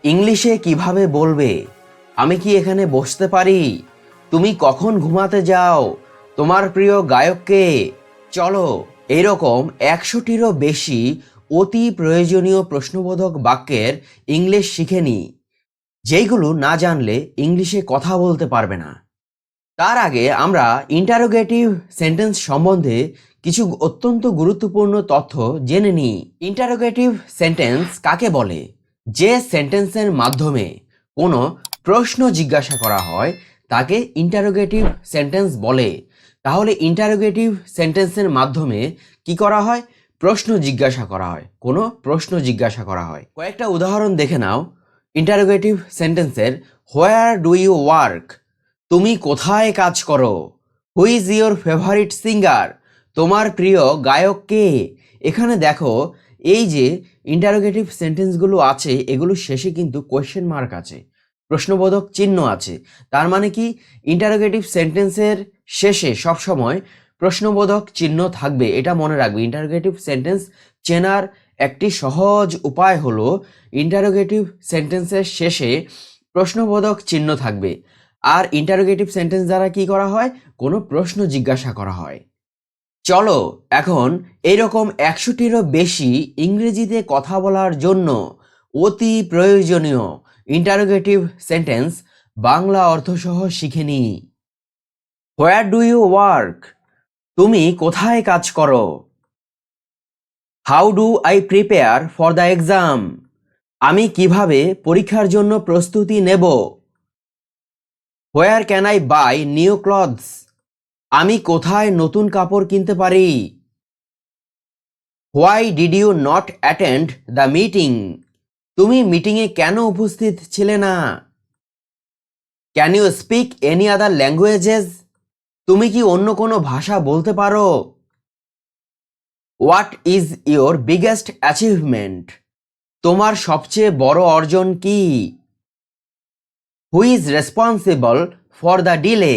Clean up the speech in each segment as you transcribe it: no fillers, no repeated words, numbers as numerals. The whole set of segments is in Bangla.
ইংলিশে কিভাবে বলবে? আমি কি এখানে বসতে পারি? তুমি কখন ঘুমাতে যাও? তোমার প্রিয় গায়ক কে? চলো, এরকম 100টিরও বেশি অতি প্রয়োজনীয় প্রশ্নবোধক বাক্যের ইংলিশ শিখে নিই, যেইগুলো না জানলে ইংলিশে কথা বলতে পারবে না। তার আগে আমরা ইন্টারোগেটিভ সেন্টেন্স সম্বন্ধে কিছু অত্যন্ত গুরুত্বপূর্ণ তথ্য জেনে নিই। ইন্টারোগেটিভ সেন্টেন্স কাকে বলে? যে সেন্টেন্সের মাধ্যমে কোনো প্রশ্ন জিজ্ঞাসা করা হয় তাকে ইন্টারোগেটিভ সেন্টেন্স বলে। তাহলে ইন্টারোগেটিভ সেন্টেন্সের মাধ্যমে কি করা হয়? প্রশ্ন জিজ্ঞাসা করা হয়, কোনো প্রশ্ন জিজ্ঞাসা করা হয়। কয়েকটা উদাহরণ দেখে নাও ইন্টারোগেটিভ সেন্টেন্সের। Where do you work? তুমি কোথায় কাজ করো? Who is your favourite singer? তোমার প্রিয় গায়ক কে? এখানে দেখো, এই যে ইন্টারোগেটিভ সেন্টেন্সগুলো আছে এগুলো শেষে কিন্তু কোয়েশ্চেন মার্ক আছে, প্রশ্নবোধক চিহ্ন আছে। তার মানে কি, ইন্টারোগেটিভ সেন্টেন্সের শেষে সবসময় প্রশ্নবোধক চিহ্ন থাকবে, এটা মনে রাখবে। ইন্টারোগেটিভ সেন্টেন্স চেনার একটি সহজ উপায় হলো ইন্টারোগেটিভ সেন্টেন্সের শেষে প্রশ্নবোধক চিহ্ন থাকবে। আর ইন্টারোগেটিভ সেন্টেন্স দ্বারা কি করা হয়? কোনো প্রশ্ন জিজ্ঞাসা করা হয়। চলো এখন এইরকম 100টিরও বেশি ইংরেজিতে কথা বলার জন্য অতি প্রয়োজনীয় ইন্টারোগেটিভ সেন্টেন্স বাংলা অর্থসহ শিখে নিই। Where do you work? তুমি কোথায় কাজ করো? How do I prepare for the exam? আমি কিভাবে পরীক্ষার জন্য প্রস্তুতি নেব? Where can I buy new clothes? আমি কোথায় নতুন কাপড় কিনতে পারি? Why did you not attend the meeting? তুমি মিটিংয়ে কেন উপস্থিত ছিলে না? Can you speak any other languages? তুমি কি অন্য কোনো ভাষা বলতে পারো? What is your biggest achievement? তোমার সবচেয়ে বড় অর্জন কি? Who is responsible for the delay?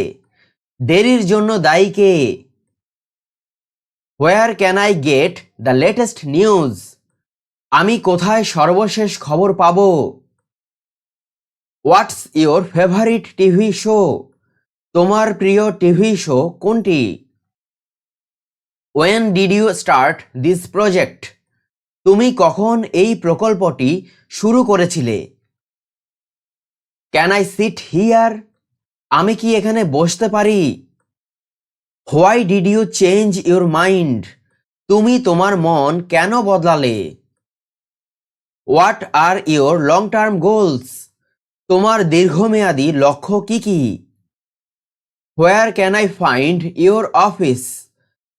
দেরির জন্য দায়ী কে? Where can I get the latest news? আমি কোথায় সর্বশেষ খবর পাবো? What's your favourite TV show? তোমার প্রিয় টিভি শো কোনটি? When did you start this project? তুমি কখন এই প্রকল্পটি শুরু করেছিলে? Can I sit here? আমি কি এখানে বসতে পারি? Why did you change your mind? তুমি তোমার মন কেন বদলালে? What are your long term goals? তোমার দীর্ঘমেয়াদী লক্ষ্য কি কি? Where can I find your office?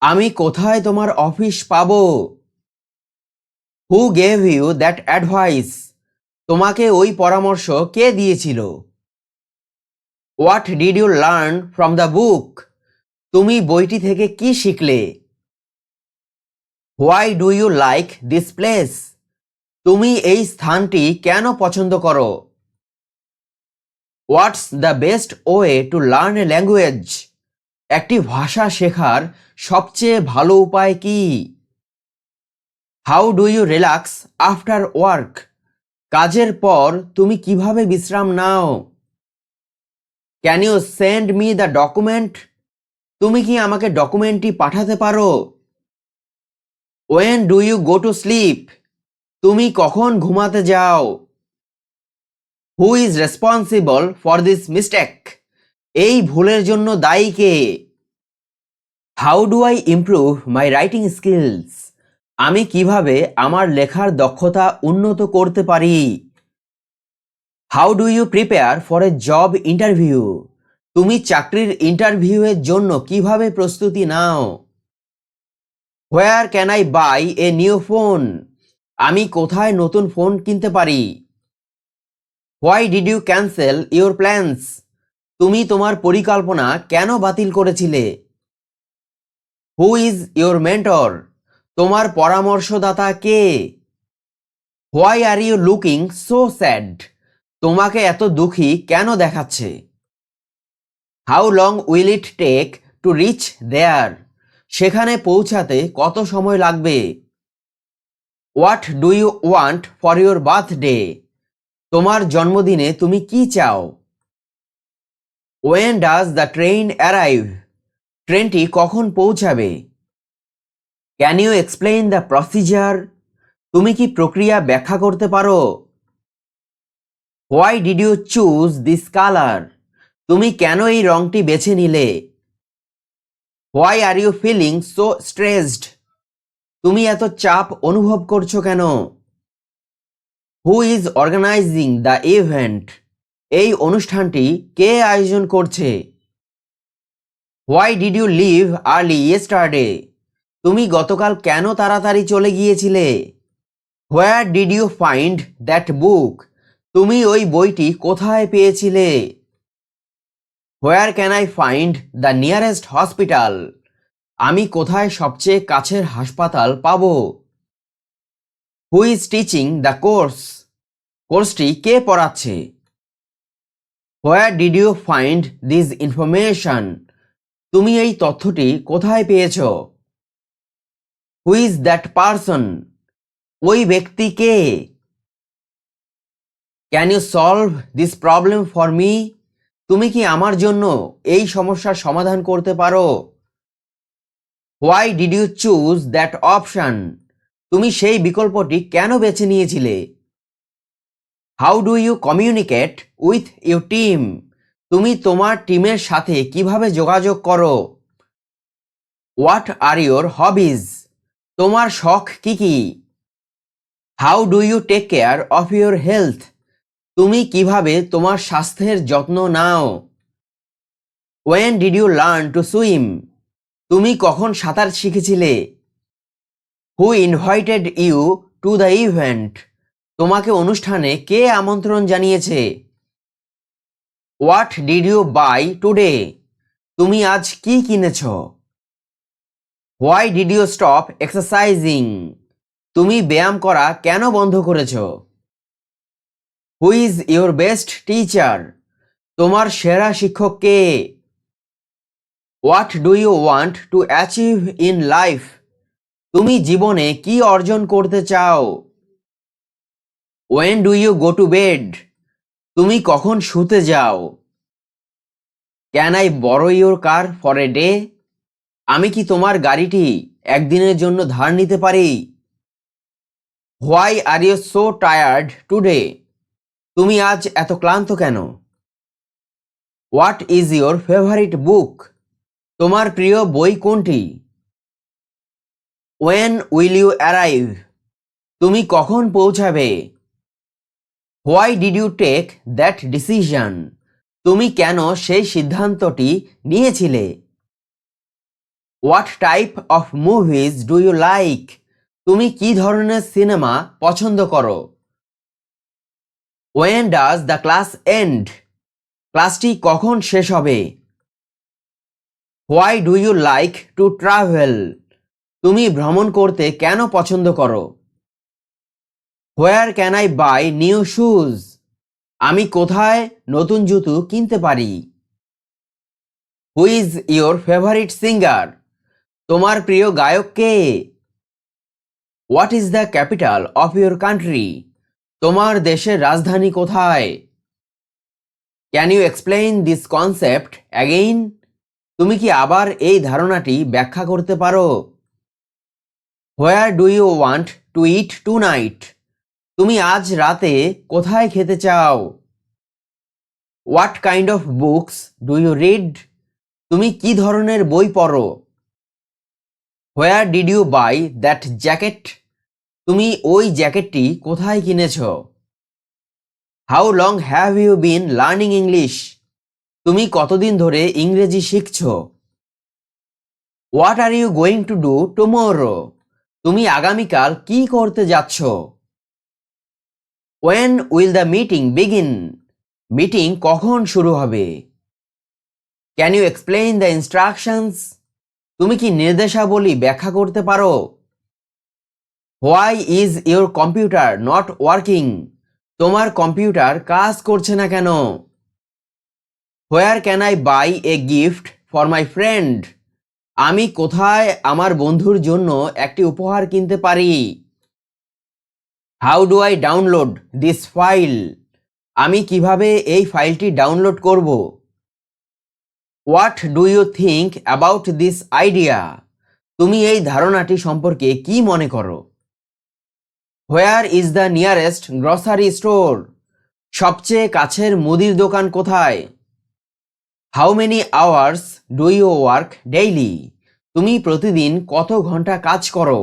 আমি কোথায় তোমার অফিস পাবো? Who gave you that advice? তোমাকে ওই পরামর্শ কে দিয়েছিল? What did you learn from the book? তুমি বইটি থেকে কি শিখলে? Why do you like this place? তুমি এই স্থানটি কেন পছন্দ করো? What's the best way to learn a language? একটি ভাষা শেখার সবচেয়ে ভালো উপায় কি? How do you relax after work? কাজের পর তুমি কিভাবে বিশ্রাম নাও? Can you send me the document? তুমি কি আমাকে ডকুমেন্টটি পাঠাতে পারো? When do you go to sleep? তুমি কখন ঘুমাতে যাও? Who is responsible for this mistake? এই ভুলের জন্য দায়ী কে? How do I improve my writing skills? আমি কিভাবে আমার লেখার দক্ষতা উন্নত করতে পারি? How do you prepare for a job interview? তুমি চাকরির ইন্টারভিউয়ের জন্য কিভাবে প্রস্তুতি নাও? Where can I buy a new phone? আমি কোথায় নতুন ফোন কিনতে পারি? Why did you cancel your plans? তুমি তোমার পরিকল্পনা কেন বাতিল করেছিলে? Who is your mentor? তোমার পরামর্শদাতা কে? Why are you looking so sad? তোমাকে এত দুঃখী কেন দেখাচ্ছে? How long will it take to reach there? সেখানে পৌঁছাতে কত সময় লাগবে? What do you want for your birthday? তোমার জন্মদিনে তুমি কি চাও? When does the train arrive? ট্রেনটি কখন পৌঁছাবে? Can you explain the procedure? তুমি কি প্রক্রিয়া ব্যাখ্যা করতে পারো? Why did you choose this color? তুমি কেন এই রংটি বেছে নিলে? Why are you feeling so stressed? তুমি এত চাপ অনুভব করছো কেন? Who is organizing the event? এই অনুষ্ঠানটি কে আয়োজন করছে? Why did you leave early yesterday? তুমি গতকাল কেন তাড়াতাড়ি চলে গিয়েছিলে? Where did you find that book? তুমি ওই বইটি কোথায় পেয়েছিলে? Where can I find the nearest hospital? আমি কোথায় সবচেয়ে কাছের হাসপাতাল পাবো? Who is teaching the course? কোর্সটি কে পড়াচ্ছে? Where did you find this information? তুমি এই তথ্যটি কোথায় পেয়েছো? Who is that person? ওই ব্যক্তি কে? Can you solve this problem for me? তুমি কি আমার জন্য এই সমস্যার সমাধান করতে পারো? Why did you choose that option? তুমি সেই বিকল্পটি কেন বেছে নিয়েছিলে? How do you communicate with your team? তুমি তোমার টিমের সাথে কিভাবে যোগাযোগ করো? What are your hobbies? তোমার শখ কি কি? How do you take care of your health? তুমি কিভাবে তোমার স্বাস্থ্যের যত্ন নাও? When did you learn to swim? তুমি কখন সাঁতার শিখেছিলে? Who invited you to the event? তোমাকে অনুষ্ঠানে কে আমন্ত্রণ জানিয়েছে? What did you buy today? তুমি আজ কি কিনেছো? Why did you stop exercising? তুমি ব্যায়াম করা কেন বন্ধ করেছো? Who is your best teacher? তোমার সেরা শিক্ষক কে? What do you want to achieve in life? তুমি জীবনে কি অর্জন করতে চাও? When do you go to bed? তুমি কখন শুতে যাও? Can I borrow your car for a day? আমি কি তোমার গাড়িটি একদিনের জন্য ধার নিতে পারি? Why are you so tired today? তুমি আজ এত ক্লান্ত কেন? What is your favorite book? তোমার প্রিয় বই কোনটি? When will you arrive? তুমি কখন পৌঁছাবে? Why did you take that decision? তুমি কেন সেই সিদ্ধান্তটি নিয়েছিলে? What type of movies do you like? তুমি কি ধরনের সিনেমা পছন্দ করো? When does the class end? ক্লাসটি কখন শেষ হবে? Why do you like to travel? তুমি ভ্রমণ করতে কেন পছন্দ করো? Where can I buy new shoes? আমি কোথায় নতুন জুতো কিনতে পারি? Who is your favorite singer? তোমার প্রিয় গায়ক কে? What is the capital of your country? তোমার দেশের রাজধানী কোথায়? Can you explain this concept again? তুমি কি আবার এই ধারণাটি ব্যাখ্যা করতে পারো? Where do you want to eat tonight? তুমি আজ রাতে কোথায় খেতে চাও? What kind of books do you read? তুমি কি ধরনের বই পড়ো? Where did you buy that jacket? তুমি ওই জ্যাকেটটি কোথায় কিনেছো? How long have you been learning English? তুমি কতদিন ধরে ইংরেজি শিখছো? What are you going to do tomorrow? তুমি আগামীকাল কি করতে যাচ্ছ? When will the meeting begin? Meeting কখন শুরু হবে? Can you explain the instructions? তুমি কি নির্দেশাবলী ব্যাখ্যা করতে পারো? Why is your computer not working? তোমার কম্পিউটার কাজ করছে না কেন? Where can I buy a gift for my friend? আমি কোথায় আমার বন্ধুর জন্য একটি উপহার কিনতে পারি? How do I download this file? আমি কিভাবে এই ফাইলটি ডাউনলোড করব? What do you think about this idea? তুমি এই ধারণাটি সম্পর্কে কি মনে করো? Where is the nearest grocery store? সবচেয়ে কাছের মুদির দোকান কোথায়? How many hours do you work daily? তুমি প্রতিদিন কত ঘন্টা কাজ করো?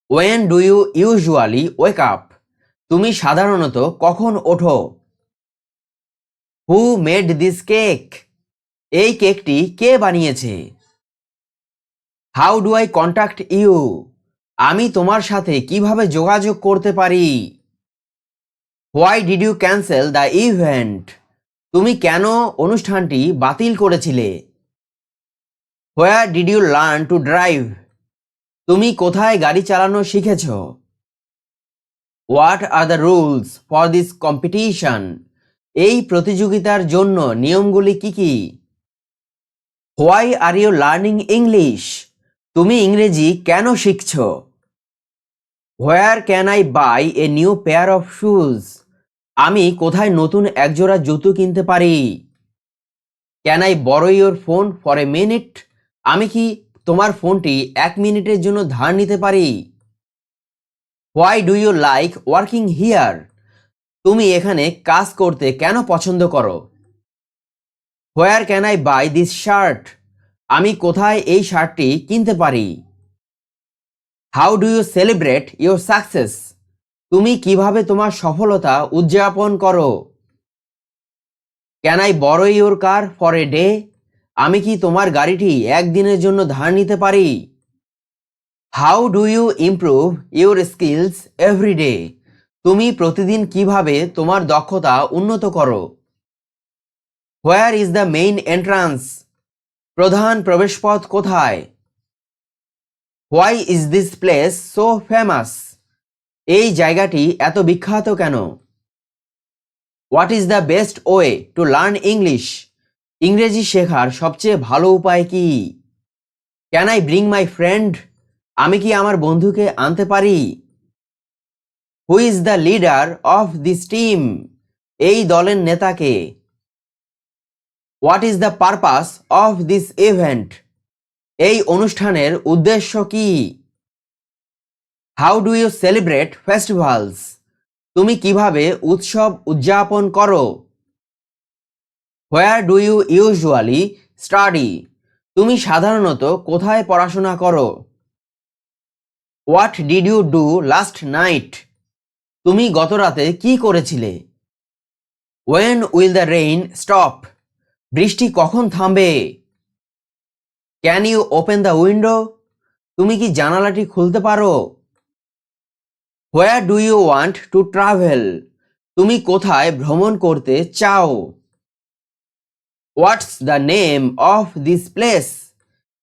When do you usually wake up? তুমি সাধারণত কখন ওঠো? Who made this cake? এই কেকটি কে বানিয়েছে? How do I contact you? আমি তোমার সাথে কিভাবে যোগাযোগ করতে পারি? Why did you cancel the event? তুমি কেন অনুষ্ঠানটি বাতিল করেছিলে? Where did you learn to drive? তুমি কোথায় গাড়ি চালানো শিখেছ? What are the rules for this competition? এই প্রতিযোগিতার জন্য নিয়মগুলি কি কি? Why are you learning English? তুমি ইংরেজি কেন শিখছ? Where can I buy a new pair of shoes? আমি কোথায় নতুন একজোড়া জুতো কিনতে পারি? Can I borrow your phone for a minute? আমি কি তোমার ফোনটি 1 মিনিটের জন্য ধার নিতে পারি? Why do you like working here? তুমি এখানে কাজ করতে কেন পছন্দ করো? Where can I buy this shirt? আমি কোথায় এই শার্টটি কিনতে পারি? How do you celebrate your success? তুমি কিভাবে তোমার সফলতা উদযাপন করো? Can I borrow your car for a day? আমি কি তোমার গাড়িটি একদিনের জন্য ধার নিতে পারি? How do you improve your skills every day? তুমি প্রতিদিন কিভাবে তোমার দক্ষতা উন্নত করো? Where is the main entrance? প্রধান প্রবেশপথ কোথায়? Why is this place so famous? এই জায়গাটি এত বিখ্যাত কেন? What is the best way to learn English? ইংরেজি শেখার সবচেয়ে ভালো উপায় কি? Can I bring my friend? আমি কি আমার বন্ধুকে আনতে পারি? Who is the leader of this team? এই দলের নেতাকে? What is the purpose of this event? এই অনুষ্ঠানের উদ্দেশ্য কি? How do you celebrate festivals? তুমি কিভাবে উৎসব উদযাপন করো? Where do you usually study? তুমি সাধারণত কোথায় পড়াশোনা করো? What did you do last night? তুমি গতরাতে কি করেছিলে? When will the rain stop? বৃষ্টি কখন থামবে? Can you open the window? তুমি কি জানালাটি খুলতে পারো? Where do you want to travel? তুমি কোথায় ভ্রমণ করতে চাও? What's the name of this place?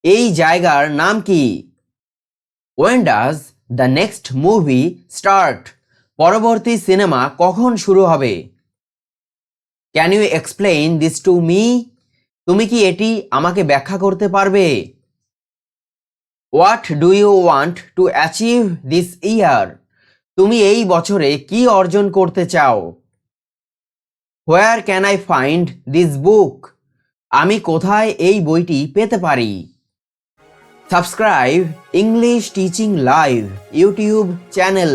এই জায়গার নাম কি? When does the next movie start? পরবর্তী সিনেমা কখন শুরু হবে? Can you explain this to me? তুমি কি এটি আমাকে ব্যাখ্যা করতে পারবে? What do you want to achieve this year? তুমি এই বছরে কি অর্জন করতে চাও? Where can I find this book? আমি কোথায় এই বইটি পেতে পারি? Subscribe English teaching live YouTube channel.